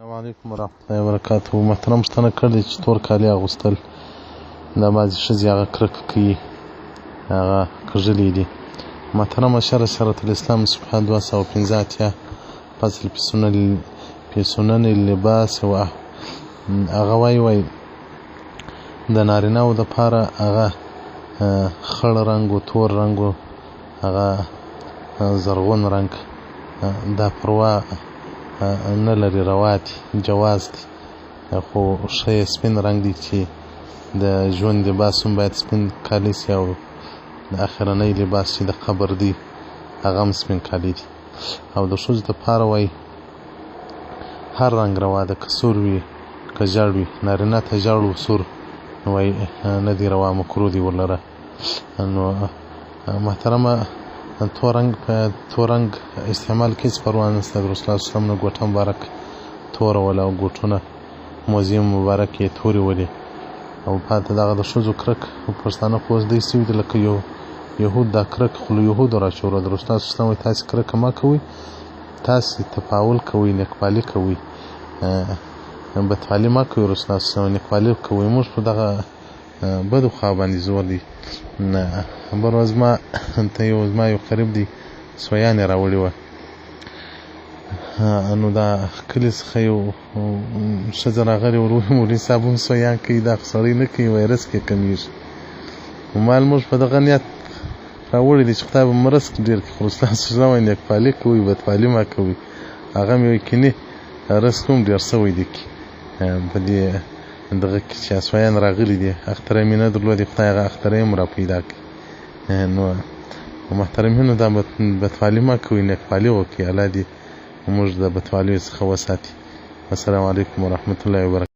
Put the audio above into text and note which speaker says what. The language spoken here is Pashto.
Speaker 1: السلام علیکم ورحمت الله وبرکاته. محترم پوښتنه کړې چې تور کالي اغوستل دا بعضې ښځې هغه کرکه کوي، هغه کږلې دي. محترمه شرعة الاسلام صفحه 285 فصل فی سنن اللباس هغه وایي د نارینه‌وو دپاره هغه خړ رنګ و تور رنګ و هغه زرغون رنګ دا پروا نه لري، روا دي، جواز دی. خو ښه یې سپین رنګ دی چې د ژوند لباس هم باید سپین کالي سي او د اخرنۍ لباس چې د قبر دی هغه هم سپین کالي دي. او د ښځو دپاره وایي هر رنګ روا ده، که سور وي که ژړ وي. نارینه ته ژړ و سور وایي نه دی روا، مکروه دی ورلره. نو محترمه تور رنګ استعمال کې هېڅ پروا نشته. د رسول الله صلی الله علیه وسلم نه ګوته مبارک توره وله او ګوټونه موزې مبارک یې تورې ولې. او پاته دغه د ښځو کرک پښتانه خو اوس داسې وي لکه یهود دا کرک خو له یهودو راچوره. د رسول الله صلی الله علیه وسلم وایي تاسې کرکه مه کوئ، تاسې تفاول کوئ، نیکپالي کوئ، بدفالي مه کوئ. رسول الله صلی الله علیه وسلم نیکپالي کوئ. موږ په دغه بدو خوا باندې زور دی. بل ورځ زما یو قریب دی سویانې راوړې وه. نو دا کلي څخه یو ښځه راغلې ور وویل مولوي صاحب هم سویان کوي، دا خو سړی نه کوي، وایرس کې کمیږي. مال موږ په دغه نیت راوړی دی چې خدای به مو رزق ډېر کړي. خو رسول الله صلی الله علیه وسلم وایي نیکپالي کوئ، بدفالي مه کوئ. هغه مې وایي کینې رزق هم ډېر سوی دی په دې دغه کې چې سویان راغلي دي. اختره مې نه درلودې، خدای هغه اختره یې هم را پیدا کړي. نو محترمینو دا بدفالي مه کوئ، نیکپالي وکړئ. الله دې موږ د بدفالیو څخه وساتي. السلام علیکم ورحمت الله وبرکاته.